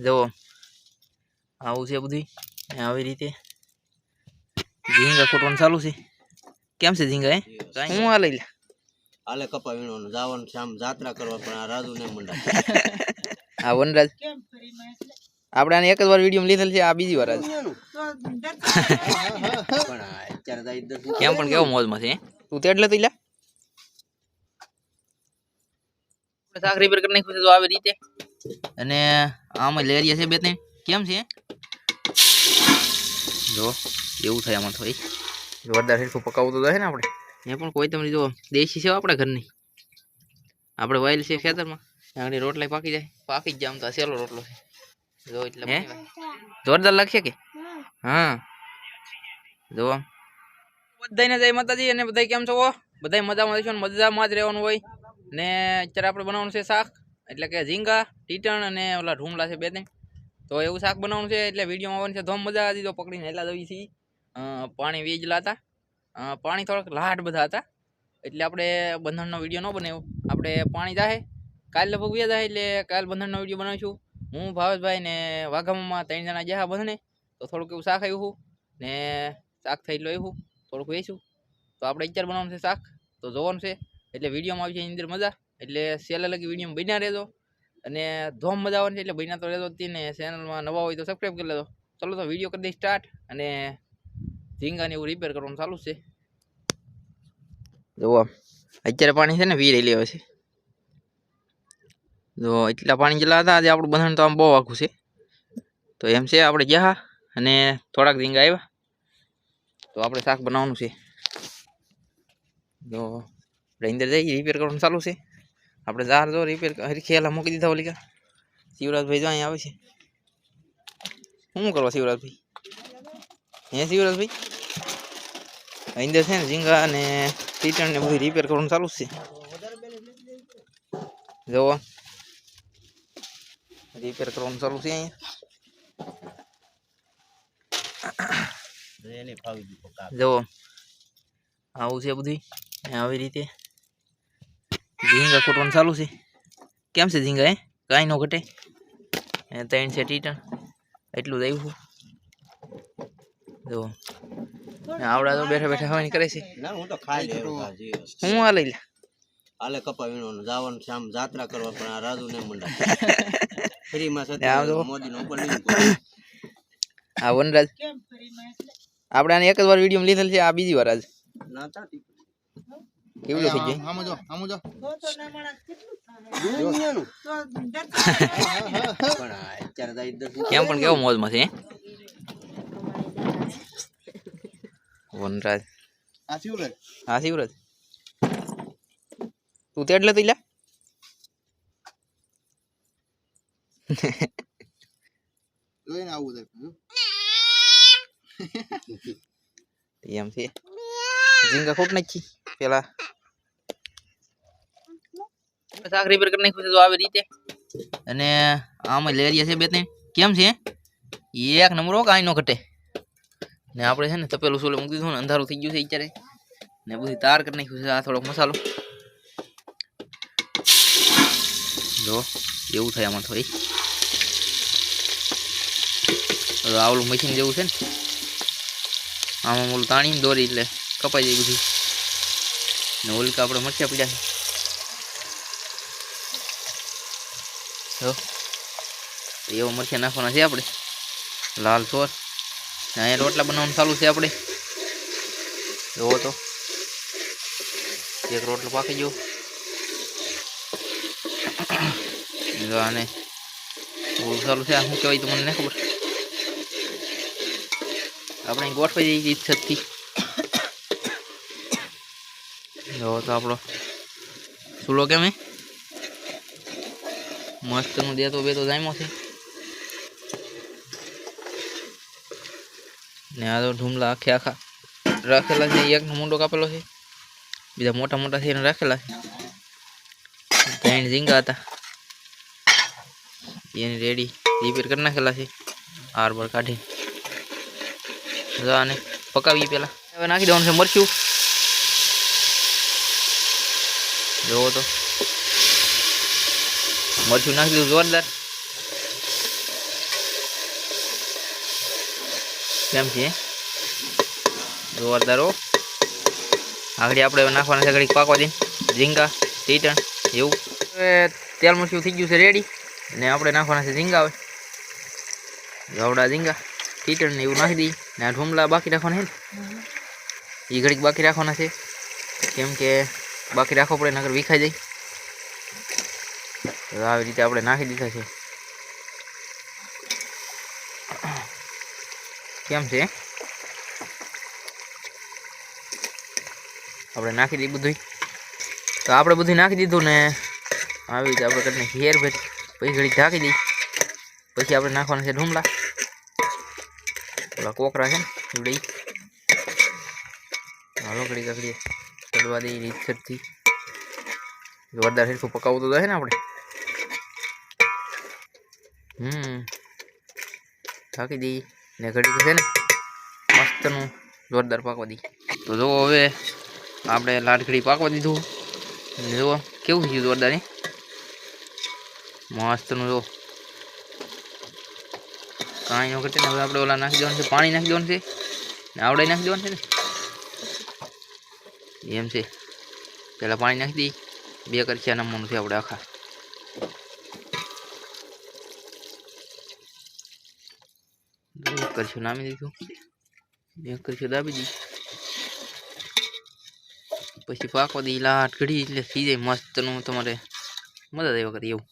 જો આવું છે બધું આવી રીતે ઝીંગા ખોટવાનું ચાલુ છે. કેમ છે ઝીંગા હું આ લઈ લે હાલે કપા વીણવાનું જવાનું છે આમ જાત્રા કરવા પણ આ રાજુ ને મંડા આ વનરાજ આપણે આને એક જ વાર વિડીયો લીધેલ છે આ બીજી વાર પણ અત્યારે કેમ પણ કેવો મોજમાં છે તું તેડ લેતી લે શાક રિપેર કરી નાખ્યું છે તો આવી રીતે અને આમાં લેરિયા છે બે ત્રણ કેમ છે જો એવું થાય આમાં થોડી જોરદાર હેરખું પકાવવું તો છે ને આપણે એ પણ કોઈ તમને જો દેશી છે આપણા ઘરની આપણે વાયેલ છે ખેતરમાં આગળ રોટલા પાકી જ જાય આમ તો સહેલો રોટલો છે જો એટલે જોરદાર લાગશે કે હા જો બધાને જય માતાજી અને બધા કેમ છો બધા મજામાં છો ને મજામાં જ રહેવાનું હોય ને અત્યારે આપણે બનાવવાનું છે શાક એટલે કે ઝીંગા ટીટણ અને ઓલા ઢૂમલા છે બે ત્રણ તો એવું શાક બનાવવાનું છે એટલે વિડીયોમાં આવવાનું છે ધોમ મજા આવી તો પકડીને હેલા જવી છીએ પાણી વીજલા હતા પાણી થોડાક લાટ બધા હતા એટલે આપણે બંધણનો વિડીયો ન બનાવ્યો આપણે પાણી જાહે કાલે લગભગ વ્યા જાય એટલે કાલે બંધણનો વિડીયો બનાવીશું હું ભાવેશભાઈ ને વાઘામાં 3 જણા જ્યાં બંધણે તો થોડુંક એવું શાક આવ્યું ને શાક થઈ લો એવું થોડુંક વેચું તો આપણે અત્યારે બનાવવાનું છે શાક તો જોવાનું છે એટલે વિડીયોમાં આવી છે એની અંદર મજા એટલે સેલે લગી વિડીયો બન્યા રહેજો અને ધોમ મજા આવવાની છે એટલે બન્યા તો રહેજો ને ચેનલમાં નવા હોય તો સબસ્ક્રાઈબ કરી લેજો ચલો તો વિડીયો કરી દઈ સ્ટાર્ટ અને ઝીંગાને એવું રિપેર કરવાનું ચાલુ છે જુઓ અત્યારે પાણી છે ને વીર લેવા છે જો એટલા પાણી જેટલા હતા આજે આપણું બંધણ તો આમ બહુ આખું છે તો એમ છે આપણે ગયા અને થોડાક ઝીંગા આવ્યા તો આપણે શાક બનાવવાનું છે તો અંદર જઈ રિપેર કરવાનું ચાલુ છે આપણે જાર જો રિપેર ખેલા મૂકી દીધા ઓલી શિવરાજભાઈ જો અહીંયા આવે છે શું કરવા શિવરાજભાઈ શિવરાજભાઈ અંદર છે ને ઝીંગા અને ટીટણ ને બધું રિપેર કરવાનું ચાલુ છે જોવો રિપેર કરવાનું ચાલુ છે અહીંયા જોવો આવું છે બધું આવી રીતે ઝીંગા ખોટવાનું ચાલુ છે કેમ છે ઝીંગા કાંઈ ન ઘટે 3 છે ટીટણ એટલું જ આવ્યું જો આવડા તો બેઠા બેઠા હવાની કરે છે ના હું તો ખાઈ લેવું હું આ લઈ લે હાલે કપા વીણવાનું જવાનું છે આમ જાત્રા કરવા પણ આ રાજુ ને મંડા ફ્રીમાં છે મોદી નો ઉપર આ વનરાજ આપણે આને એક જ વાર વિડીયો લીધેલ છે આ બીજી વાર આજ ના તા કેવું થઈ ગયું પણ અત્યારે કેમ પણ કેવો મોજમાં છે વનરાજ હા શિવરાજ તું તેડ લેતી લે એમ છે ઝીંગા ખોટ નાખી પેલા શાક રિપેર કરી નાખ્યું છે તો આવી રીતે અને આમાં લેરિયા છે બે ત્રણ કેમ છે એક નંબર કાંઈ નો ઘટે ને આપણે છે ને તપેલું સોલે મૂકી દીધું ને અંધારું થઈ ગયું છે અત્યારે ને બધી તાર કરી નાખ્યું છે આ થોડોક મસાલો જો એવું થાય આમાં થોડી આવલું મશીન જેવું છે ને આમાં ઓલું તાણીને દોરી એટલે કપાઈ જાય બધી ને ઓલકા આપણે મરચા પીડ્યા છે એવો મરચા નાખવાના છે આપણે લાલ સોર અહીંયા રોટલા બનાવવાનું ચાલુ છે આપણે જોવો તો એક રોટલો પાકી ગયો અને ચાલુ છે શું કહેવાય તો મને નહીં ખબર આપણે ગોઠવાઈ જઈએ ઈચ્છાથી જોવો તો આપણો ચૂલો કેમ મસ્ત નું દેતો બેતો જામ્યો છે ને આ તો ઢૂમલા આખા રાખેલા છે એકનો મૂંડો કાપેલો છે બીજા મોટા મોટા થઈને રાખેલા છે 3 ઝીંગા હતા એની રેડી રિપેર કરી નાખેલા છે આર બાર કાઢી આને પકાવીએ પેલા હવે નાખી દેવાનું છે મરચું જોવો તો મરચું નાખી દીધું જોરદાર કેમ છે જોરદાર હો. આગળ આપણે નાખવાના છે ઘડીક પાકવા દઈને ઝીંગા ટીટણ એવું. હવે તેલ મરચું થઈ ગયું છે રેડી ને આપણે નાખવાના છે ઝીંગા. હવે ગાવડા ઝીંગા ટીટણ ને એવું નાખી દઈએ ને આ ઢોમલા બાકી રાખવાના છે ને એ ઘડીક બાકી રાખવાના છે કેમ કે બાકી રાખવો પડે નકર વિખાઈ જાય. તો આવી રીતે આપણે નાખી દીધા છે. કેમ છે આપણે નાખી દઈએ બધું. તો આપણે બધું નાખી દીધું ને આવી રીતે આપણે કરીને ઘેર ભેટ પછી ઘડી ઢાંકી દઈએ. પછી આપણે નાખવાના છે ઢોમલા ઓલા કોકરા છે ને એવડે હાલો ઘડી કાકડી ચડવા દઈએ રીતસરથી. જોરદાર હેરખું પકાવવું તો જાય ને આપણે. ઢાંકી દઈએ ને ઘડી છે ને મસ્તનું જોરદાર પાકવા દઈએ. તો જો હવે આપણે લાડઘડી પાકવા દીધું ને જો કેવું થયું જોરદાર મસ્તનું. જો કાંઈ ન ઘટે ને હવે આપણે ઓલા નાખી દેવાનું છે પાણી નાખી દેવાનું છે ને આવડે નાખી દેવાનું છે ને એમ છે. પહેલાં પાણી નાખી દઈએ 2 કરછિયા નાખવાનું છે આપણે આખા. કરછું નામી દીધું 2 કરછું દાબી દઈએ પછી પાકવા દઈએ લાટ ઘડી એટલે થઈ જાય મસ્તનું. તમારે મજા આવે વખત એવું.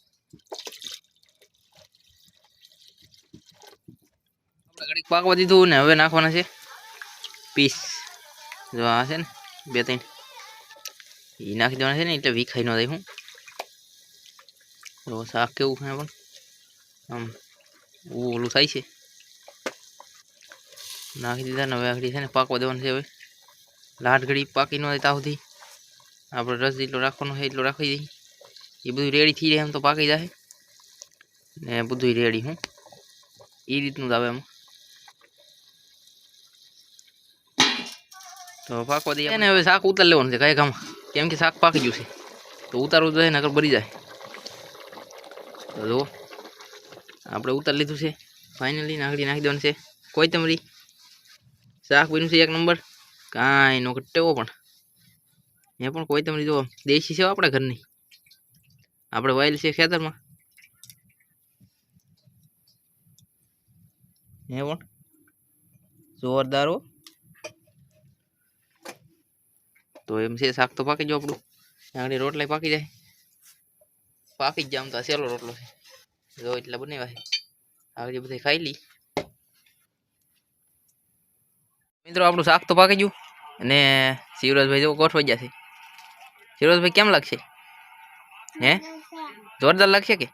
આપણે ઘડીક પાકવા દીધું ને હવે નાખવાના છે પીસ. જો આ છે ને 2-3 એ નાખી દેવાના છે ને એટલે વિખાઈ ન જાય. હું તો શાક કેવું ખાય પણ આમ ઓલું થાય છે. નાખી દીધા ને હવે આગળ છે ને પાકવા દેવાનું છે. હવે લાટ ઘડી પાકી ન હોય ત્યાં સુધી આપણે રસ જેટલો રાખવાનો છે એટલો રાખી દઈએ. એ બધું રેડી થઈ જાય એમ તો પાકી જાય ને બધું રેડી. હું એ રીતનું જ આવે એમ. તો પાકવા દઈએ ને હવે શાક ઉતાર લેવાનું છે કાંઈ કામ કેમ કે શાક પાકી ગયું છે તો ઉતારવું જોઈએ નકર બળી જાય. તો જો આપણે ઉતાર લીધું છે ફાઇનલી. નાખડી નાખી દેવાનું છે કોથમરી. શાક બન્યું છે 1 નંબર કાંઈ નો ઘટેવો પણ એ પણ કોથમરી જો દેશી છે આપણા ઘરની. આપણે વાયેલ છે ખેતરમાં એ પણ જોરદાર હો. તો એમ છે શાક તો પાકી જાય આપણું. આગળ રોટલા પાકી જાય પાકી જ જાય આમ તો સહેલો રોટલો છે જો એટલા બનાવ્યા છે. આગળ બધા ખાઈ લઈ મિત્રો. આપણું શાક તો પાકી ગયું અને શિવરાજભાઈ જો ગોઠવાઈ ગયા છે. શિવરાજભાઈ કેમ લાગશે હે જોરદાર લાગશે કે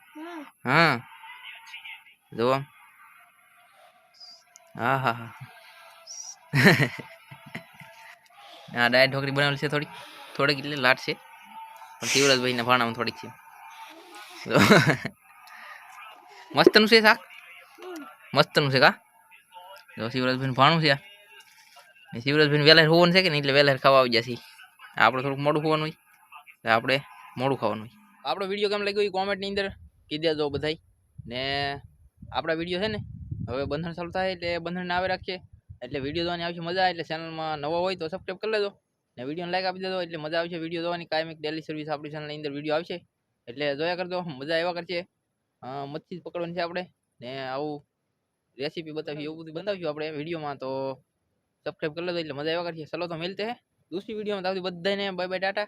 હા જો આમ હા હા હા હા ડાયટ ઢોકળી બનાવેલી છે થોડીક એટલે લાટ છે પણ શિવરાજભાઈના ભાણામાં થોડીક છે. મસ્તનું છે શાક મસ્તનું છે કા. જો શિવરાજભાઈનું ભાણું છે આ શિવરાજભાઈ વહેલા હોવાનું છે કે ને એટલે વહેલા ખાવા આવી જશે. આપણે થોડુંક મોડું હોવાનું હોય એટલે આપણે મોડું ખાવાનું હોય. આપણો વિડીયો કેમ લાગ્યો એ કોમેન્ટની અંદર કહી દેજો બધાય ને. આપણા વિડીયો છે ને હવે બંધન ચાલુ થાય એટલે બંધનને આવે રાખીએ એટલે વિડીયો જોવાની આવશે મજા. એટલે ચેનલમાં નવો હોય તો સબસ્ક્રાઈબ કરી લેજો ને વિડીયોને લાઈક આપી દેજો એટલે મજા આવશે વિડીયો જોવાની. કાયમિક ડેલી સર્વિસ આપણી ચેનલની અંદર વિડીયો આવશે એટલે જોયા કરજો મજા આવ્યા કરશે. મચ્છી પકડવાની છે આપણે ને આવું રેસીપી બતાવી એવું બધું બતાવીશું આપણે વિડીયોમાં. તો સબસ્ક્રાઈબ કરી લેજો એટલે મજા આવ્યા કરશે. ચલો તો મિલતે હે दूसरी वीडियो में. બધાને બાય બાય ટાટા.